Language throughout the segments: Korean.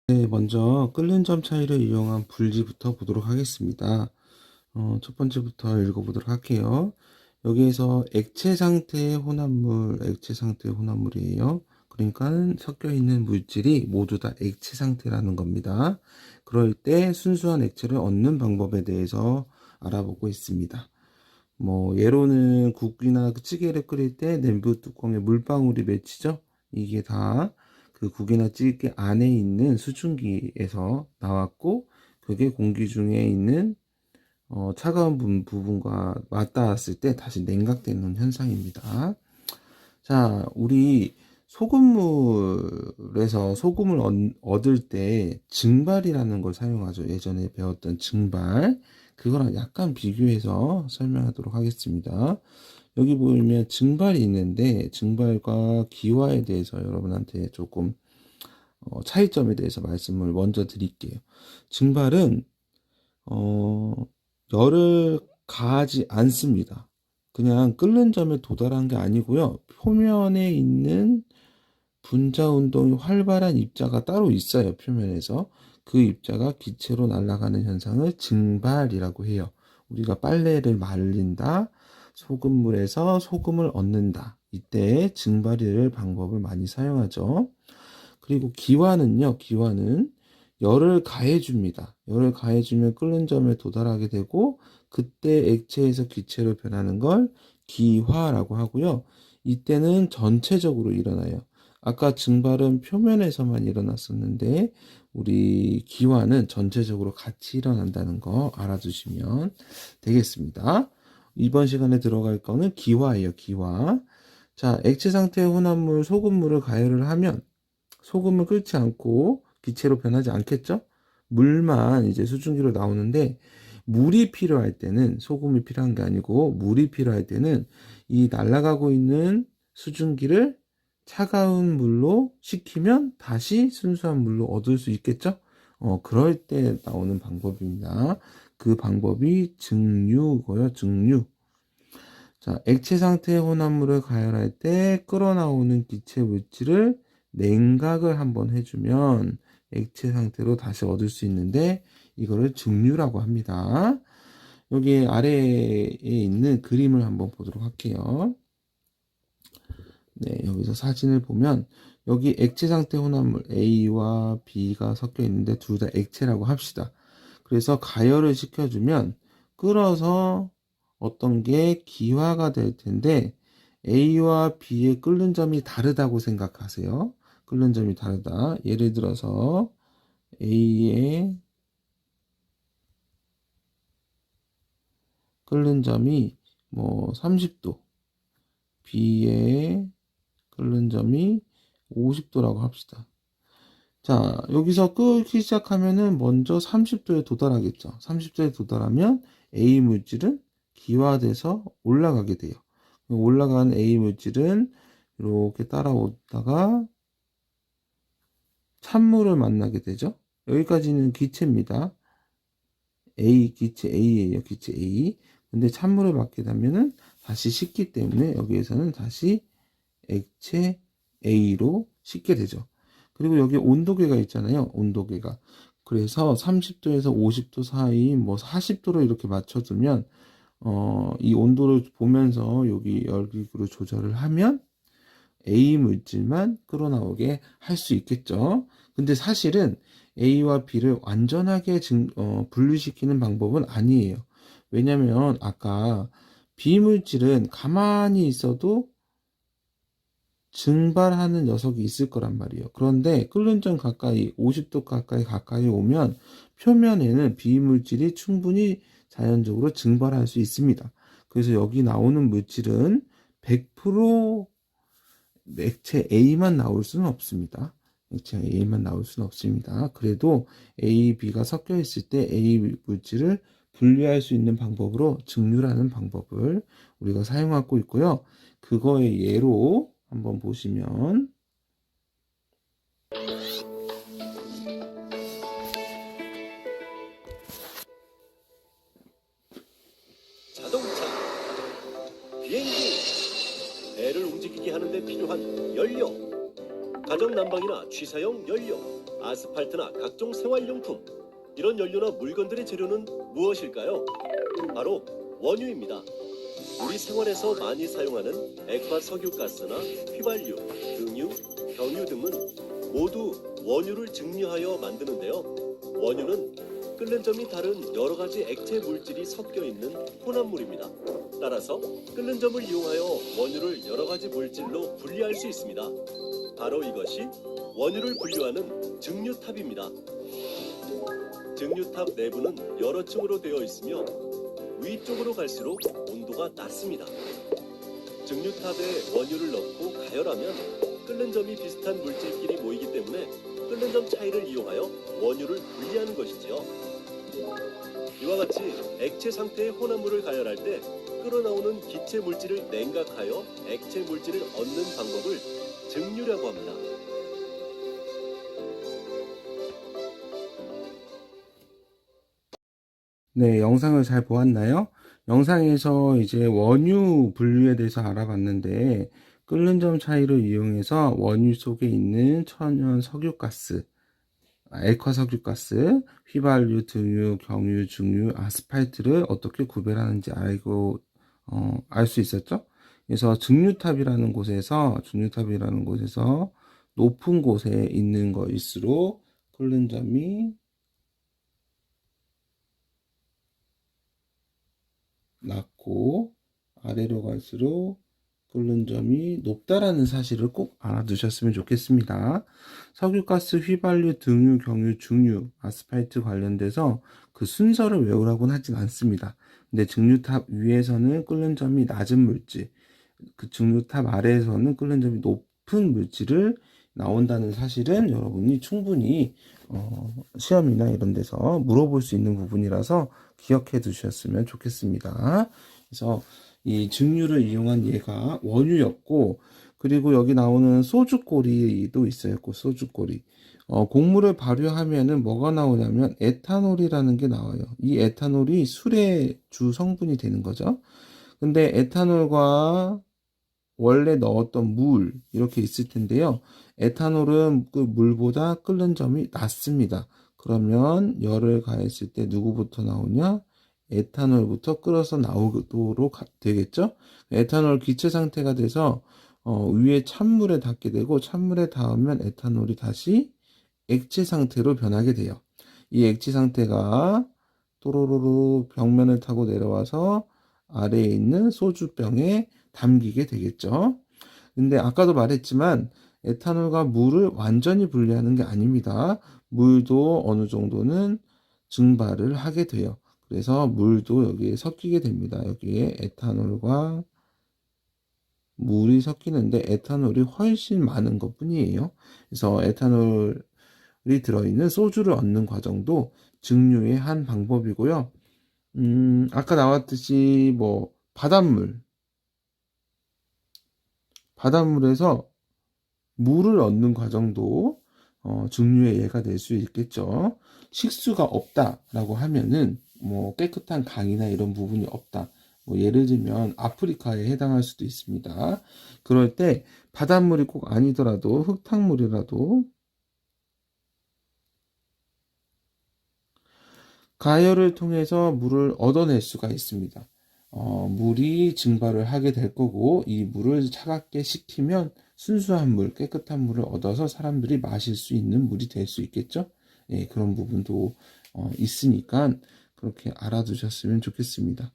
네, 먼저 끓는 점 차이를 이용한 분리부터 보도록 하겠습니다. 첫 번째부터 읽어보도록 할게요. 여기에서 액체 상태의 혼합물이에요. 그러니까 섞여 있는 물질이 모두 다 액체 상태라는 겁니다. 그럴 때 순수한 액체를 얻는 방법에 대해서 알아보고 있습니다. 예로는 국이나 찌개를 끓일 때 냄비 뚜껑에 물방울이 맺히죠? 이게 다 그 국이나 찌개 안에 있는 수증기에서 나왔고, 그게 공기 중에 있는 차가운 부분과 맞닿았을 때 다시 냉각되는 현상입니다. 자, 우리 소금물에서 소금을 얻을 때 증발이라는 걸 사용하죠. 예전에 배웠던 증발. 그거랑 약간 비교해서 설명하도록 하겠습니다. 여기 보면 증발이 있는데, 증발과 기화에 대해서 여러분한테 조금 차이점에 대해서 말씀을 먼저 드릴게요. 증발은 열을 가하지 않습니다. 그냥 끓는 점에 도달한 게 아니고요. 표면에 있는 분자 운동이 활발한 입자가 따로 있어요. 표면에서. 그 입자가 기체로 날아가는 현상을 증발이라고 해요. 우리가 빨래를 말린다, 소금물에서 소금을 얻는다. 이때 증발이를 방법을 많이 사용하죠. 그리고 기화는요. 기화는 열을 가해줍니다. 열을 가해주면 끓는 점에 도달하게 되고, 그때 액체에서 기체로 변하는 걸 기화라고 하고요. 이때는 전체적으로 일어나요. 아까 증발은 표면에서만 일어났었는데, 우리 기화는 전체적으로 같이 일어난다는 거 알아두시면 되겠습니다. 이번 시간에 들어갈 거는 기화예요. 기화. 자, 액체 상태의 혼합물 소금물을 가열을 하면 소금을 끓지 않고 기체로 변하지 않겠죠? 물만 이제 수증기로 나오는데, 물이 필요할 때는, 소금이 필요한 게 아니고 물이 필요할 때는 이 날아가고 있는 수증기를 차가운 물로 식히면 다시 순수한 물로 얻을 수 있겠죠? 그럴 때 나오는 방법입니다. 그 방법이 증류고요. 증류. 자, 액체 상태의 혼합물을 가열할 때 끓어나오는 기체 물질을 냉각을 한번 해주면 액체 상태로 다시 얻을 수 있는데, 이거를 증류라고 합니다. 여기 아래에 있는 그림을 한번 보도록 할게요. 네, 여기서 사진을 보면 여기 액체 상태 혼합물 A와 B가 섞여 있는데 둘 다 액체라고 합시다. 그래서 가열을 시켜주면 끓어서 어떤 게 기화가 될 텐데, A와 B의 끓는 점이 다르다고 생각하세요. 끓는 점이 다르다. 예를 들어서 A의 끓는 점이 30도, B의 끓는 점이 50도라고 합시다. 자, 여기서 끓기 시작하면은 먼저 30도에 도달하겠죠. 30도에 도달하면 A 물질은 기화돼서 올라가게 돼요. 올라간 A 물질은 이렇게 따라오다가 찬물을 만나게 되죠. 여기까지는 기체입니다. 기체 A예요. 기체 A. 근데 찬물을 맞게 되면은 다시 식기 때문에 여기에서는 다시 액체 A로 식게 되죠. 그리고 여기 온도계가 있잖아요. 온도계가. 그래서 30도에서 50도 사이 40도로 이렇게 맞춰두면 이 온도를 보면서 여기 열기구를 조절을 하면 A 물질만 끌어나오게 할 수 있겠죠. 근데 사실은 A와 B를 완전하게 분리시키는 방법은 아니에요. 왜냐면 아까 B 물질은 가만히 있어도 증발하는 녀석이 있을 거란 말이에요. 그런데 끓는 점 가까이 50도 가까이 오면 표면에는 비물질이 충분히 자연적으로 증발할 수 있습니다. 그래서 여기 나오는 물질은 100% 액체 A만 나올 수는 없습니다. 액체 A만 나올 수는 없습니다. 그래도 A, B가 섞여 있을 때 A 물질을 분리할 수 있는 방법으로 증류라는 방법을 우리가 사용하고 있고요. 그거의 예로 한번 보시면, 자동차, 비행기, 배를 움직이게 하는 데 필요한 연료, 가정 난방이나 취사용 연료, 아스팔트나 각종 생활용품, 이런 연료나 물건들의 재료는 무엇일까요? 바로 원유입니다. 우리 생활에서 많이 사용하는 액화 석유가스나 휘발유, 등유, 경유 등은 모두 원유를 증류하여 만드는데요. 원유는 끓는 점이 다른 여러 가지 액체 물질이 섞여 있는 혼합물입니다. 따라서 끓는 점을 이용하여 원유를 여러 가지 물질로 분리할 수 있습니다. 바로 이것이 원유를 분류하는 증류탑입니다. 증류탑 내부는 여러 층으로 되어 있으며 위쪽으로 갈수록 온도가 낮습니다. 증류탑에 원유를 넣고 가열하면 끓는 점이 비슷한 물질끼리 모이기 때문에 끓는 점 차이를 이용하여 원유를 분리하는 것이지요. 이와 같이 액체 상태의 혼합물을 가열할 때 끓어나오는 기체 물질을 냉각하여 액체 물질을 얻는 방법을 증류라고 합니다. 네, 영상을 잘 보았나요? 영상에서 이제 원유 분류에 대해서 알아봤는데, 끓는 점 차이를 이용해서 원유 속에 있는 천연 석유가스, 액화 석유가스, 휘발유, 등유, 경유, 중유, 아스팔트를 어떻게 구별하는지 알 수 있었죠? 그래서 증류탑이라는 곳에서 높은 곳에 있는 것일수록 끓는 점이 낮고, 아래로 갈수록 끓는 점이 높다라는 사실을 꼭 알아두셨으면 좋겠습니다. 석유가스, 휘발유, 등유, 경유, 중유, 아스팔트 관련돼서 그 순서를 외우라고는 하진 않습니다. 근데 증류탑 위에서는 끓는 점이 낮은 물질, 그 증류탑 아래에서는 끓는 점이 높은 물질을 나온다는 사실은 여러분이 충분히 시험이나 이런 데서 물어볼 수 있는 부분이라서 기억해 두셨으면 좋겠습니다. 그래서 이 증류를 이용한 예가 원유였고, 그리고 여기 나오는 소주꼬리도 있어요. 소주꼬리. 곡물을 발효하면은 뭐가 나오냐면 에탄올이라는 게 나와요. 이 에탄올이 술의 주 성분이 되는 거죠. 근데 에탄올과 원래 넣었던 물 이렇게 있을 텐데요. 에탄올은 그 물보다 끓는 점이 낮습니다. 그러면 열을 가했을 때 누구부터 나오냐? 에탄올부터 끓어서 나오도록 되겠죠? 에탄올 기체 상태가 돼서 위에 찬물에 닿게 되고, 찬물에 닿으면 에탄올이 다시 액체 상태로 변하게 돼요. 이 액체 상태가 또로로로 벽면을 타고 내려와서 아래에 있는 소주병에 담기게 되겠죠. 근데 아까도 말했지만 에탄올과 물을 완전히 분리하는 게 아닙니다. 물도 어느 정도는 증발을 하게 돼요. 그래서 물도 여기에 섞이게 됩니다. 여기에 에탄올과 물이 섞이는데 에탄올이 훨씬 많은 것 뿐이에요. 그래서 에탄올이 들어있는 소주를 얻는 과정도 증류의 한 방법이고요. 아까 나왔듯이 바닷물에서 물을 얻는 과정도 증류의 예가 될 수 있겠죠. 식수가 없다라고 하면은 깨끗한 강이나 이런 부분이 없다. 예를 들면 아프리카에 해당할 수도 있습니다. 그럴 때 바닷물이 꼭 아니더라도 흙탕물이라도 가열을 통해서 물을 얻어낼 수가 있습니다. 물이 증발을 하게 될 거고, 이 물을 차갑게 식히면 순수한 물, 깨끗한 물을 얻어서 사람들이 마실 수 있는 물이 될 수 있겠죠? 예, 그런 부분도 있으니까 그렇게 알아두셨으면 좋겠습니다.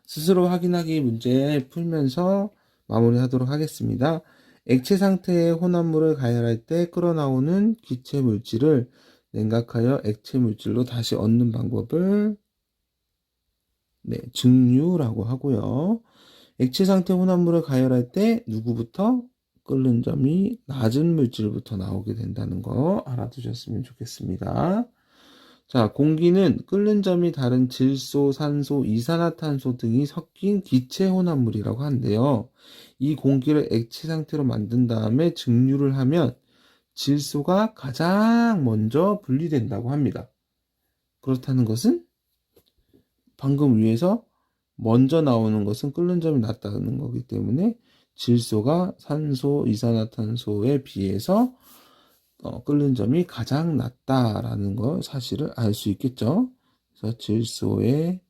스스로 확인하기 문제 풀면서 마무리하도록 하겠습니다. 액체 상태의 혼합물을 가열할 때 끓어나오는 기체 물질을 냉각하여 액체 물질로 다시 얻는 방법을 증류라고 하고요. 액체 상태 혼합물을 가열할 때 누구부터? 끓는 점이 낮은 물질부터 나오게 된다는 거 알아두셨으면 좋겠습니다. 자, 공기는 끓는 점이 다른 질소, 산소, 이산화탄소 등이 섞인 기체 혼합물이라고 하는데요. 이 공기를 액체 상태로 만든 다음에 증류를 하면 질소가 가장 먼저 분리된다고 합니다. 그렇다는 것은 방금 위에서 먼저 나오는 것은 끓는 점이 낮다는 거기 때문에 질소가 산소, 이산화탄소에 비해서 끓는 점이 가장 낮다라는 거 사실을 알 수 있겠죠. 그래서 질소의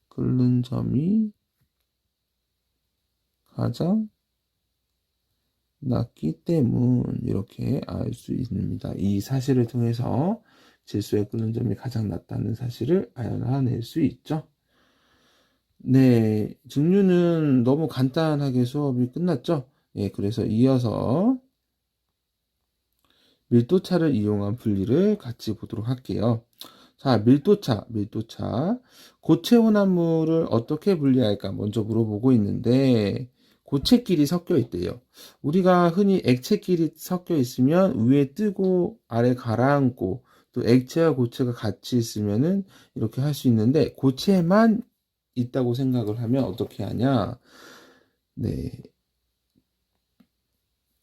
끓는 점이 가장 낮기 때문 이렇게 알 수 있습니다. 이 사실을 통해서 질소의 끓는 점이 가장 낮다는 사실을 알아낼 수 있죠. 네, 증류는 너무 간단하게 수업이 끝났죠. 예, 그래서 이어서 밀도차를 이용한 분리를 같이 보도록 할게요. 자, 밀도차. 고체 혼합물을 어떻게 분리할까 먼저 물어보고 있는데, 고체끼리 섞여 있대요. 우리가 흔히 액체끼리 섞여 있으면 위에 뜨고 아래 가라앉고 또 액체와 고체가 같이 있으면은 이렇게 할 수 있는데, 고체만 있다고 생각을 하면 어떻게 하냐? 네.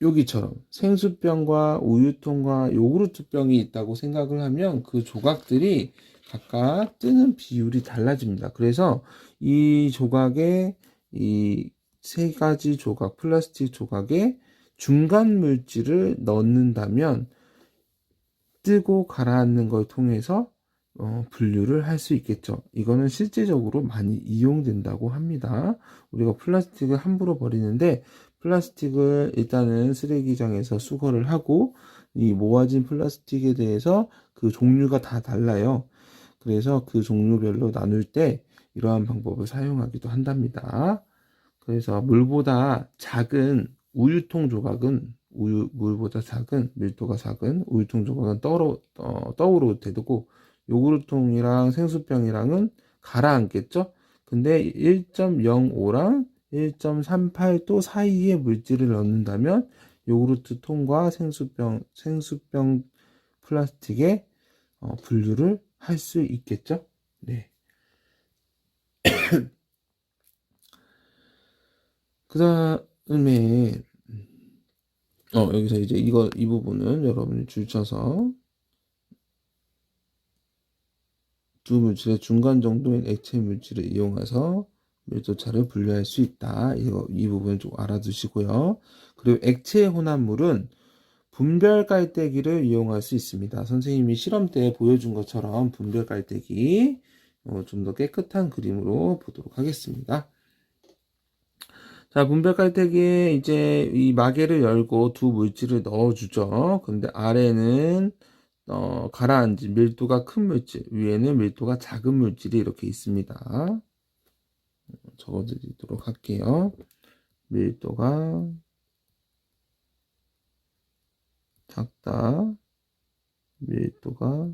여기처럼 생수병과 우유통과 요구르트병이 있다고 생각을 하면 그 조각들이 각각 뜨는 비율이 달라집니다. 그래서 이 조각에 이 세 가지 조각, 플라스틱 조각에 중간 물질을 넣는다면 뜨고 가라앉는 걸 통해서 분류를 할 수 있겠죠. 이거는 실제적으로 많이 이용된다고 합니다. 우리가 플라스틱을 함부로 버리는데 플라스틱을 일단은 쓰레기장에서 수거를 하고 이 모아진 플라스틱에 대해서 그 종류가 다 달라요. 그래서 그 종류별로 나눌 때 이러한 방법을 사용하기도 한답니다. 그래서 물보다 작은 우유통 조각은 물보다 작은 밀도가 작은 우유통 조각은 떡으로 되고 요구르통이랑 생수병이랑은 가라앉겠죠. 근데 1.05랑 1.38도 사이에 물질을 넣는다면 요구르트 통과 생수병 플라스틱에 분류를 할 수 있겠죠. 네. 그 다음에 여기서 이제 이 부분은 여러분이 줄쳐서 두 물질의 중간 정도인 액체 물질을 이용해서 밀도차를 분류할 수 있다. 이 부분 좀 알아두시고요. 그리고 액체 혼합물은 분별 깔때기를 이용할 수 있습니다. 선생님이 실험 때 보여준 것처럼 분별 깔때기 좀 더 깨끗한 그림으로 보도록 하겠습니다. 자, 분별 깔때기에 이제 이 마개를 열고 두 물질을 넣어주죠. 근데 아래는 가라앉은 밀도가 큰 물질, 위에는 밀도가 작은 물질이 이렇게 있습니다. 적어드리도록 할게요. 밀도가 작다, 밀도가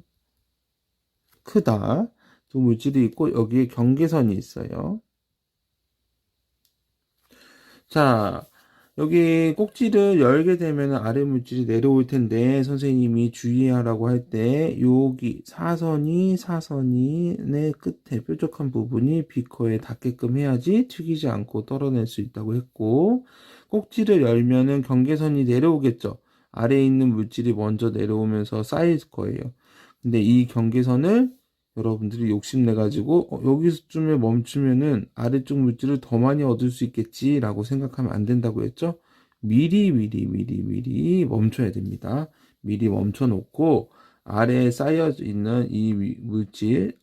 크다. 두 물질이 있고 여기에 경계선이 있어요. 자, 여기 꼭지를 열게 되면 아래 물질이 내려올 텐데 선생님이 주의하라고 할 때 여기 사선의 끝에 뾰족한 부분이 비커에 닿게끔 해야지 튀기지 않고 떨어낼 수 있다고 했고, 꼭지를 열면은 경계선이 내려오겠죠. 아래에 있는 물질이 먼저 내려오면서 쌓일 거예요. 근데 이 경계선을 여러분들이 욕심내가지고 여기쯤에 멈추면은 아래쪽 물질을 더 많이 얻을 수 있겠지라고 생각하면 안 된다고 했죠. 미리 멈춰야 됩니다. 미리 멈춰 놓고 아래에 쌓여 있는 이 물질,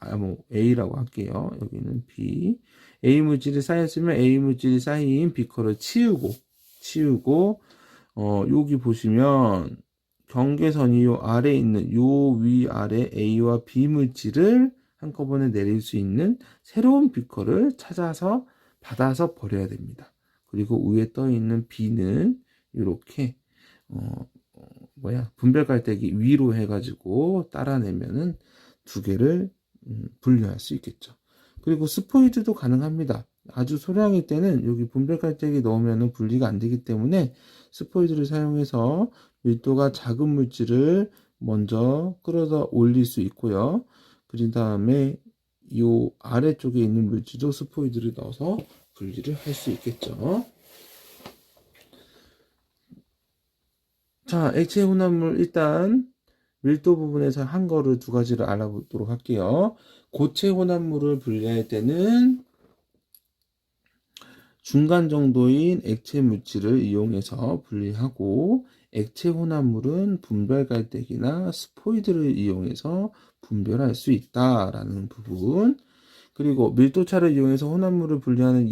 A라고 할게요. 여기는 B. A 물질이 쌓였으면 A 물질이 쌓인 비커를 치우고 여기 보시면 경계선이 요 아래에 있는 요 위아래 A와 B 물질을 한꺼번에 내릴 수 있는 새로운 비커를 찾아서 받아서 버려야 됩니다. 그리고 위에 떠 있는 B는 이렇게 분별 깔때기 위로 해가지고 따라내면은 두 개를 분류할 수 있겠죠. 그리고 스포이드도 가능합니다. 아주 소량일 때는 여기 분별 깔때기 넣으면 분리가 안 되기 때문에 스포이드를 사용해서 밀도가 작은 물질을 먼저 끌어다 올릴 수 있고요. 그린 다음에 이 아래쪽에 있는 물질도 스포이드를 넣어서 분리를 할 수 있겠죠. 자, 액체 혼합물 일단 밀도 부분에서 한 거를 두 가지를 알아보도록 할게요. 고체 혼합물을 분리할 때는 중간 정도인 액체 물질을 이용해서 분리하고 액체 혼합물은 분별 갈대기나 스포이드를 이용해서 분별할 수 있다라는 부분. 그리고 밀도차를 이용해서 혼합물을 분리하는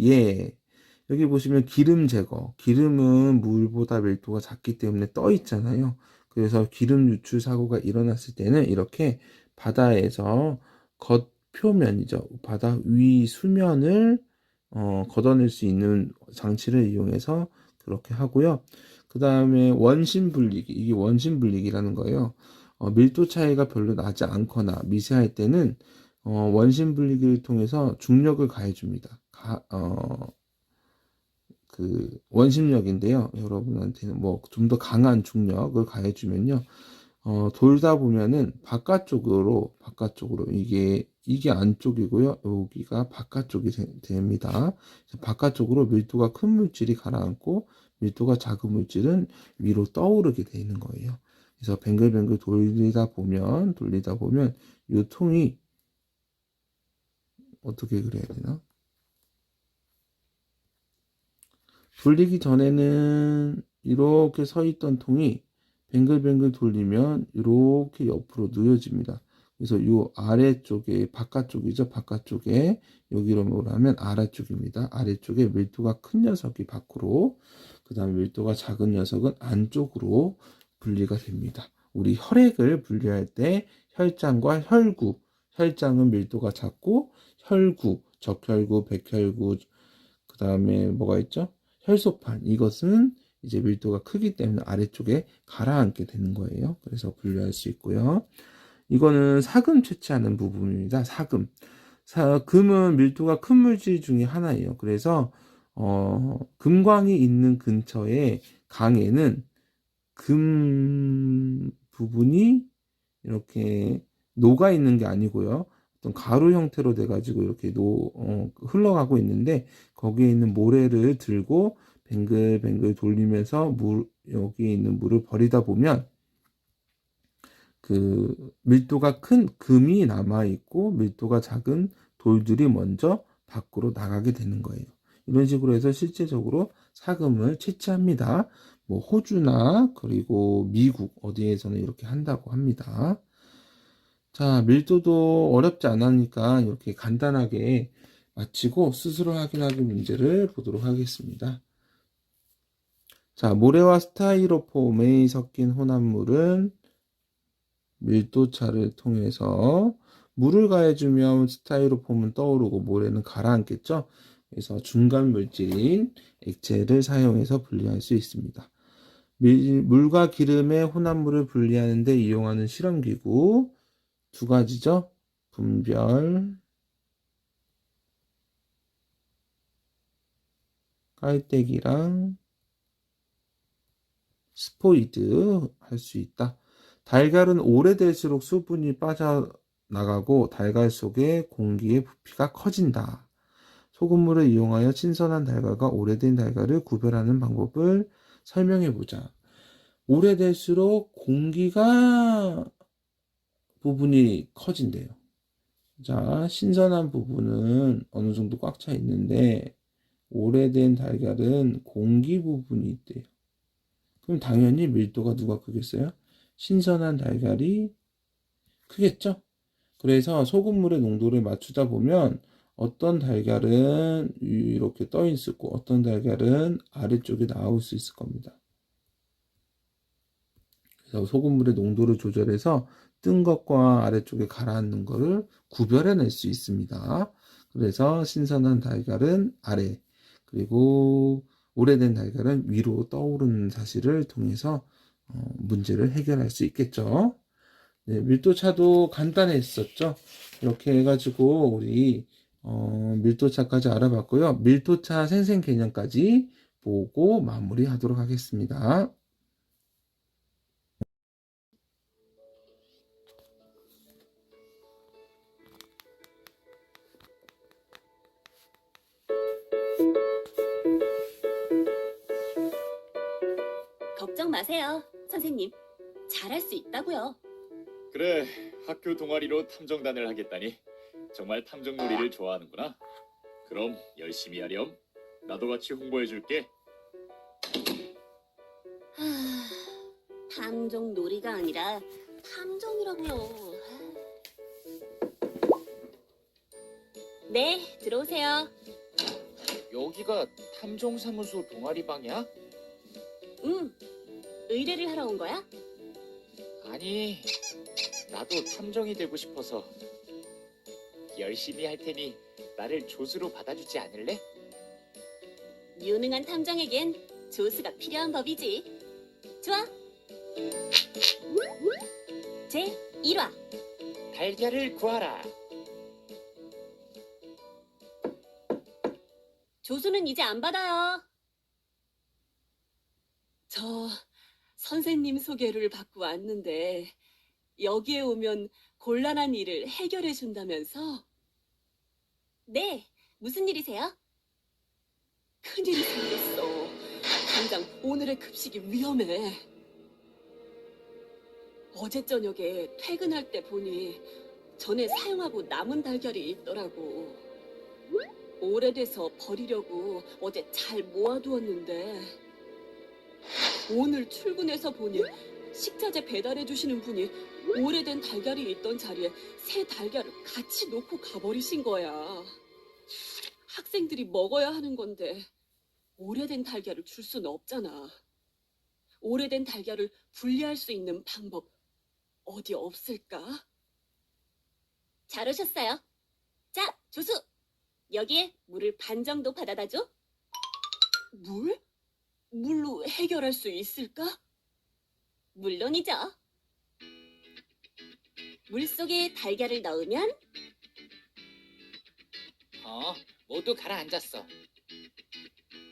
여기 보시면 기름 제거. 기름은 물보다 밀도가 작기 때문에 떠 있잖아요. 그래서 기름 유출 사고가 일어났을 때는 이렇게 바다에서 겉표면이죠. 바다 위 수면을 걷어낼 수 있는 장치를 이용해서 그렇게 하고요. 그 다음에 원심 분리기. 이게 원심 분리기라는 거예요. 밀도 차이가 별로 나지 않거나 미세할 때는 원심 분리기를 통해서 중력을 가해줍니다. 그 원심력인데요. 여러분한테는 뭐 좀 더 강한 중력을 가해주면요. 돌다 보면은 바깥쪽으로 이게 안쪽이고요. 여기가 바깥쪽이 됩니다. 바깥쪽으로 밀도가 큰 물질이 가라앉고 밀도가 작은 물질은 위로 떠오르게 되는 거예요. 그래서 뱅글뱅글 돌리다 보면 이 통이 어떻게 그래야 되나? 돌리기 전에는 이렇게 서 있던 통이 뱅글뱅글 돌리면 이렇게 옆으로 누워집니다. 그래서 이 아래쪽에 바깥쪽이죠. 바깥쪽에 여기로 뭐라면 아래쪽입니다. 아래쪽에 밀도가 큰 녀석이 밖으로, 그 다음에 밀도가 작은 녀석은 안쪽으로 분리가 됩니다. 우리 혈액을 분리할 때 혈장과 혈구, 혈장은 밀도가 작고 혈구, 적혈구, 백혈구, 그 다음에 뭐가 있죠? 혈소판, 이것은 이제 밀도가 크기 때문에 아래쪽에 가라앉게 되는 거예요. 그래서 분류할 수 있고요. 이거는 사금 채취하는 부분입니다. 사금. 금은 밀도가 큰 물질 중에 하나예요. 그래서 금광이 있는 근처에 강에는 금 부분이 이렇게 녹아 있는 게 아니고요. 어떤 가루 형태로 돼 가지고 이렇게 흘러가고 있는데 거기에 있는 모래를 들고 뱅글뱅글 돌리면서 여기에 있는 물을 버리다 보면 그 밀도가 큰 금이 남아 있고 밀도가 작은 돌들이 먼저 밖으로 나가게 되는 거예요. 이런 식으로 해서 실제적으로 사금을 채취합니다. 뭐 호주나 그리고 미국 어디에서는 이렇게 한다고 합니다. 자, 밀도도 어렵지 않으니까 이렇게 간단하게 마치고 스스로 확인하기 문제를 보도록 하겠습니다. 자, 모래와 스타이로폼에 섞인 혼합물은 밀도차를 통해서 물을 가해주면 스타이로폼은 떠오르고 모래는 가라앉겠죠. 그래서 중간 물질인 액체를 사용해서 분리할 수 있습니다. 물과 기름의 혼합물을 분리하는 데 이용하는 실험기구 두 가지죠. 분별, 깔때기랑 스포이드 할 수 있다. 달걀은 오래될수록 수분이 빠져나가고 달걀 속에 공기의 부피가 커진다. 소금물을 이용하여 신선한 달걀과 오래된 달걀을 구별하는 방법을 설명해 보자. 오래될수록 공기가 부분이 커진대요. 자, 신선한 부분은 어느 정도 꽉 차 있는데 오래된 달걀은 공기 부분이 있대요. 그럼 당연히 밀도가 누가 크겠어요? 신선한 달걀이 크겠죠? 그래서 소금물의 농도를 맞추다 보면 어떤 달걀은 이렇게 떠 있고 어떤 달걀은 아래쪽에 나올 수 있을 겁니다. 그래서 소금물의 농도를 조절해서 뜬 것과 아래쪽에 가라앉는 것을 구별해낼 수 있습니다. 그래서 신선한 달걀은 아래, 그리고 오래된 달걀은 위로 떠오르는 사실을 통해서 문제를 해결할 수 있겠죠. 네, 밀도차도 간단했었죠. 이렇게 해가지고 우리 밀도차까지 알아봤고요. 밀도차 생생 개념까지 보고 마무리하도록 하겠습니다. 걱정 마세요, 선생님. 잘할 수 있다고요. 그래, 학교 동아리로 탐정단을 하겠다니 정말 탐정놀이를 좋아하는구나. 그럼 열심히 하렴. 나도 같이 홍보해줄게. 탐정 놀이가 아니라 탐정이라고요. 네, 들어오세요. 여기가 탐정사무소 동아리방이야? 의뢰를 하러 온 거야? 아니, 나도 탐정이 되고 싶어서 열심히 할 테니 나를 조수로 받아주지 않을래? 유능한 탐정에겐 조수가 필요한 법이지. 좋아. 제 1화. 달걀을 구하라. 조수는 이제 안 받아요. 저 선생님 소개를 받고 왔는데 여기에 오면 곤란한 일을 해결해 준다면서? 네, 무슨 일이세요? 큰일이 생겼어. 당장 오늘의 급식이 위험해. 어제 저녁에 퇴근할 때 보니 전에 사용하고 남은 달걀이 있더라고. 오래돼서 버리려고 어제 잘 모아두었는데 오늘 출근해서 보니 식자재 배달해 주시는 분이 오래된 달걀이 있던 자리에 새 달걀을 같이 놓고 가버리신 거야. 학생들이 먹어야 하는 건데 오래된 달걀을 줄 수는 없잖아. 오래된 달걀을 분리할 수 있는 방법 어디 없을까? 잘 오셨어요. 자, 조수. 여기에 물을 반 정도 받아다 줘. 물? 물로 해결할 수 있을까? 물론이죠. 물 속에 달걀을 넣으면 모두 가라앉았어.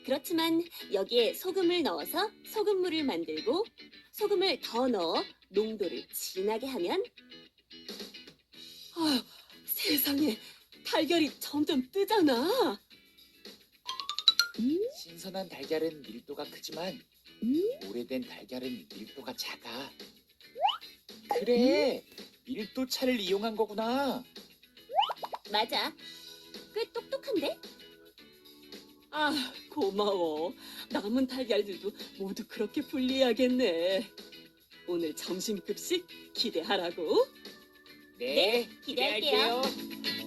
그렇지만 여기에 소금을 넣어서 소금물을 만들고 소금을 더 넣어 농도를 진하게 하면 아, 세상에 달걀이 점점 뜨잖아. 신선한 달걀은 밀도가 크지만 오래된 달걀은 밀도가 작아. 그래, 밀도차를 이용한 거구나. 맞아. 꽤 똑똑한데? 아, 고마워. 남은 달걀들도 모두 그렇게 분리해야겠네. 오늘 점심 급식 기대하라고. 네, 기대할게요. 기대할게요.